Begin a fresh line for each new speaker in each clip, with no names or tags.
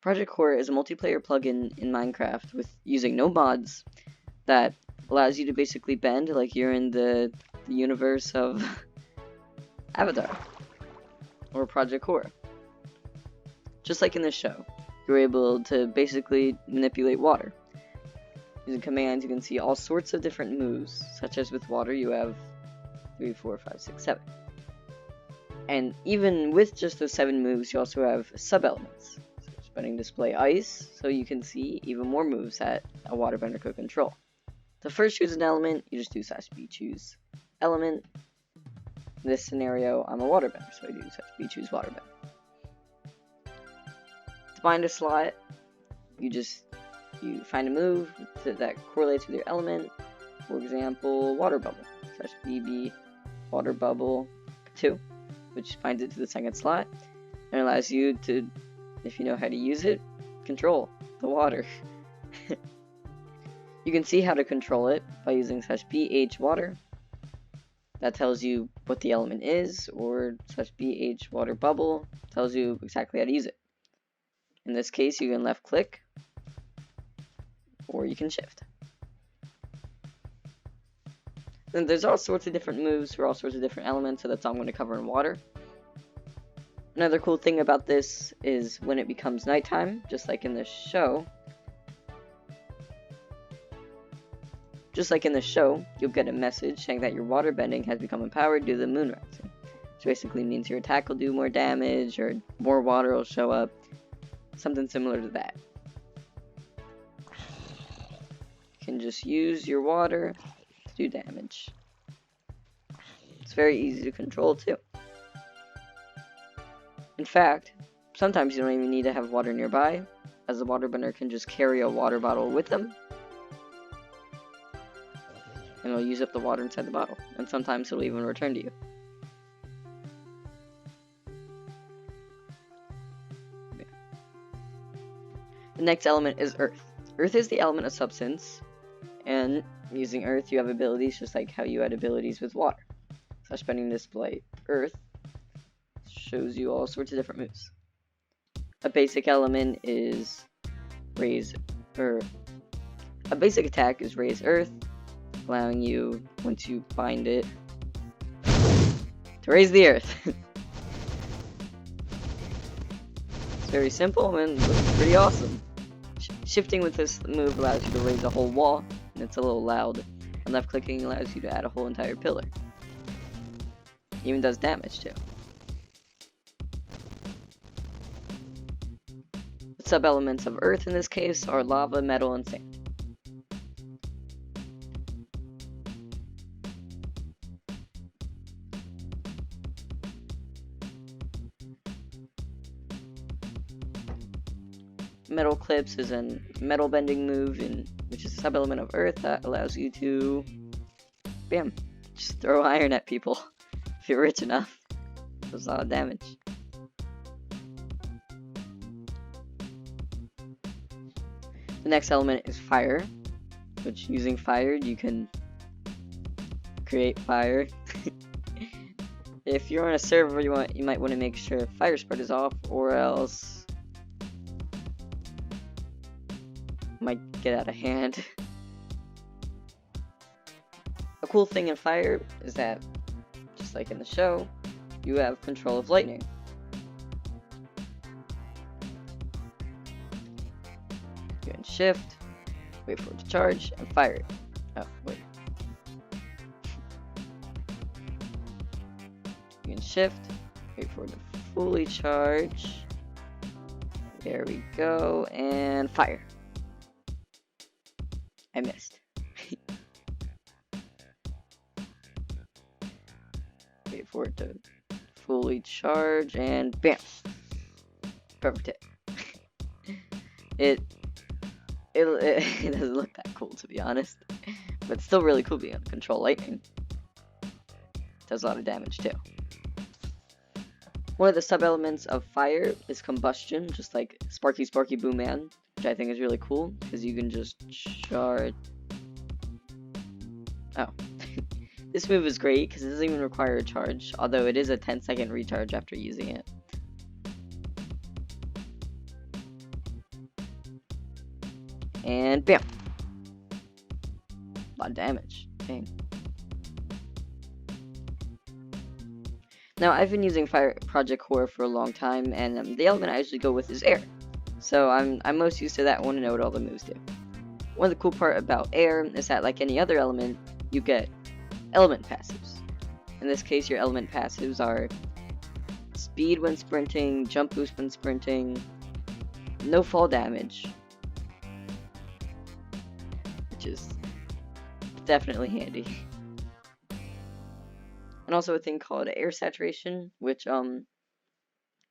ProjectKorra is a multiplayer plugin in Minecraft with using no mods that allows you to basically bend like you're in the universe of Avatar or ProjectKorra. Just like in this show, you're able to basically manipulate water. Using commands, you can see all sorts of different moves, such as with water, you have 3, 4, 5, 6, 7. And even with just those 7 moves, you also have sub-elements. So spinning display ice, so you can see even more moves that a waterbender could control. To first choose an element, you just do /b choose element. In this scenario, I'm a waterbender, so I do /b choose waterbender. To bind a slot, you find a move that correlates with your element. For example, water bubble /bb water bubble 2, which binds it to the second slot and allows you to, if you know how to use it, control the water. You can see how to control it by using /bh water. That tells you what the element is, or /bh water bubble tells you exactly how to use it. In this case, you can left click, or you can shift. Then there's all sorts of different moves for all sorts of different elements, so that's all I'm going to cover in water. Another cool thing about this is when it becomes nighttime, just like in the show, you'll get a message saying that your water bending has become empowered due to the moon rising. Which basically means your attack will do more damage, or more water will show up. Something similar to that. You can just use your water to do damage. It's very easy to control too. In fact, sometimes you don't even need to have water nearby, as the waterbender can just carry a water bottle with them. And it'll use up the water inside the bottle, and sometimes it'll even return to you. The next element is earth. Earth is the element of substance, and using earth you have abilities just like how you had abilities with water. /bending display earth shows you all sorts of different moves. A basic element is a basic attack is raise earth, allowing you, once you bind it, to raise the earth. It's very simple and looks pretty awesome. Shifting with this move allows you to raise a whole wall, and it's a little loud, and left clicking allows you to add a whole entire pillar. It even does damage too. The sub-elements of earth in this case are lava, metal, and sand. Metal clips is a metal bending move, which is a sub-element of earth that allows you to, bam, just throw iron at people if you're rich enough. It does a lot of damage. The next element is fire, which using fire you can create fire. If you're on a server, you might want to make sure fire spread is off, or else might get out of hand. A cool thing in fire is that, just like in the show, you have control of lightning. You can shift, wait for it to charge, and fire it. Oh, wait. You can shift, wait for it to fully charge. There we go, and fire. I missed. Wait for it to fully charge, and bam! Perfect hit. It doesn't look that cool, to be honest, but it's still really cool being able to control lightning. It does a lot of damage too. One of the sub-elements of fire is combustion, just like Sparky Sparky Boom Man, which I think is really cool, because you can just charge. Oh. This move is great, because it doesn't even require a charge, although it is a 10-second recharge after using it. And bam! A lot of damage. Dang. Now, I've been using ProjectKorra for a long time, and the element I usually go with is air. So I'm most used to that one and know what all the moves do. One of the cool part about air is that, like any other element, you get element passives. In this case, your element passives are speed when sprinting, jump boost when sprinting, no fall damage, which is definitely handy. And also a thing called air saturation, which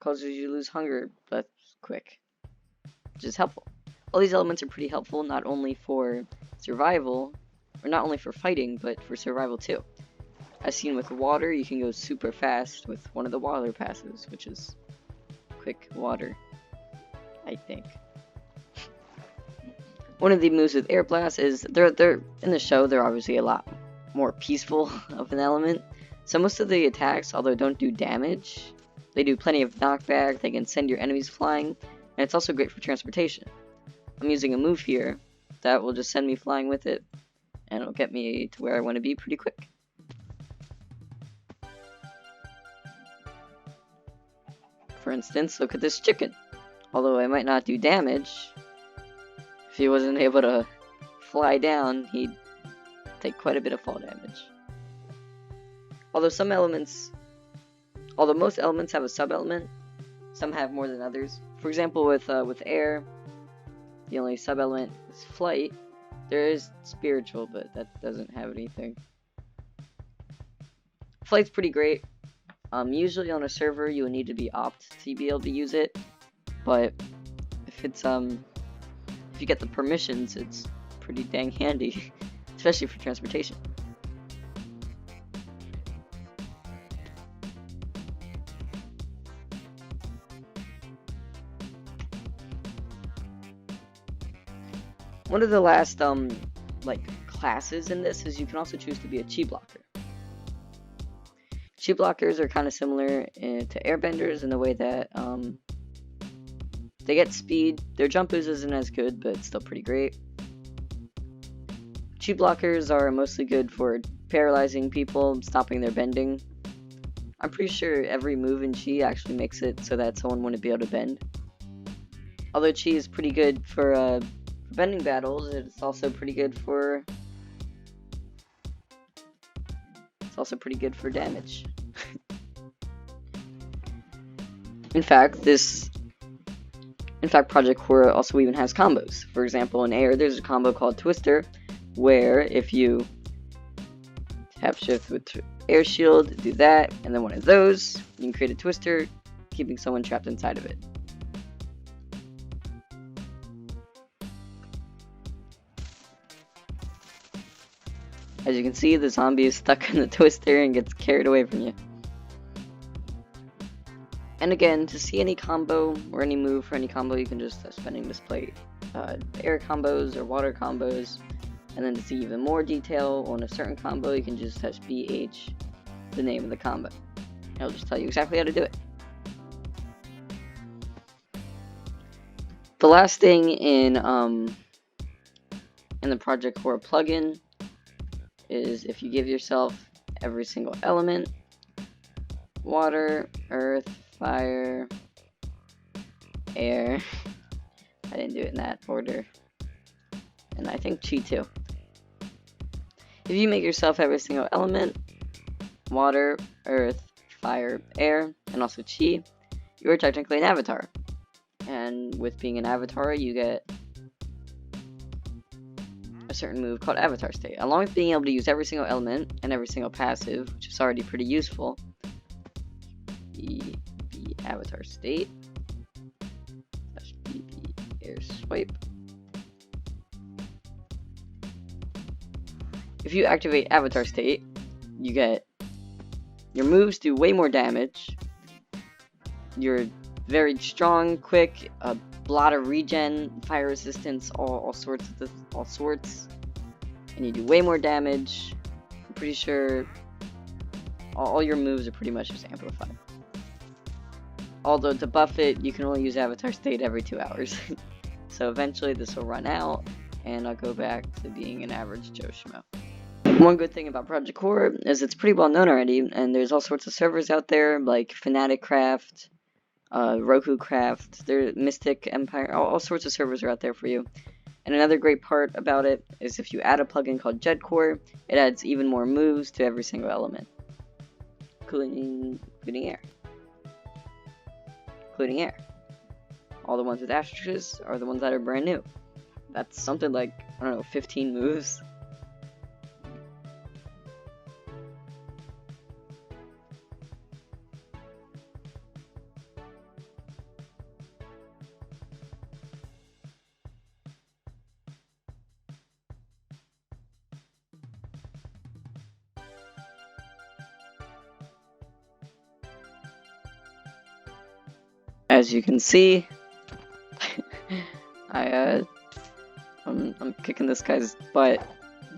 causes you to lose hunger but quick, which is helpful. All these elements are pretty helpful, not only for survival, or not only for fighting, but for survival too. As seen with water, you can go super fast with one of the water passives, which is quick water, I think. One of the moves with air blast is they're in the show. They're obviously a lot more peaceful of an element. So most of the attacks, although don't do damage, they do plenty of knockback. They can send your enemies flying, and it's also great for transportation. I'm using a move here that will just send me flying with it, and it'll get me to where I want to be pretty quick. For instance, look at this chicken. Although I might not do damage, if he wasn't able to fly down, he'd take quite a bit of fall damage. Although most elements have a sub-element, some have more than others. For example, with air, the only sub-element is flight. There is spiritual, but that doesn't have anything. Flight's pretty great. Usually on a server you will need to be opt to be able to use it, but if you get the permissions, it's pretty dang handy, especially for transportation. One of the last classes in this is you can also choose to be a chi blocker. Chi blockers are kind of similar to airbenders in the way that they get speed. Their jump boost isn't as good, but it's still pretty great. Chi blockers are mostly good for paralyzing people, stopping their bending. I'm pretty sure every move in Chi actually makes it so that someone wouldn't be able to bend. Although Chi is pretty good for bending battles, it's also pretty good for damage. In fact, ProjectKorra also even has combos. For example, in air, there's a combo called Twister, where if you tap shift with air shield, do that, and then one of those, you can create a twister, keeping someone trapped inside of it. As you can see, the zombie is stuck in the twister and gets carried away from you. And again, to see any combo or any move for any combo, you can just spending display air combos or water combos. And then to see even more detail on a certain combo, you can just touch BH, the name of the combo. It'll just tell you exactly how to do it. The last thing in the ProjectKorra plugin is if you give yourself every single element: water, earth, fire, air. I didn't do it in that order. And I think chi too. If you make yourself every single element: water, earth, fire, air, and also chi, you are technically an avatar. And with being an avatar, you get a certain move called Avatar State. Along with being able to use every single element and every single passive, which is already pretty useful, the Avatar State /BB air swipe. If you activate Avatar State, you get your moves do way more damage. You're very strong, quick, a lot of regen, fire resistance, all sorts, and you do way more damage. I'm pretty sure all your moves are pretty much just amplified. Although to buff it, you can only use Avatar State every 2 hours. So eventually this will run out, and I'll go back to being an average Joe Schmo. One good thing about ProjectKorra is it's pretty well known already, and there's all sorts of servers out there like Fnatic Craft, Roku Craft, there Mystic Empire, all sorts of servers are out there for you. And another great part about it is if you add a plugin called JetCore, it adds even more moves to every single element, including air. Including air. All the ones with asterisks are the ones that are brand new. That's something like, I don't know, 15 moves. As you can see, I'm kicking this guy's butt.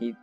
He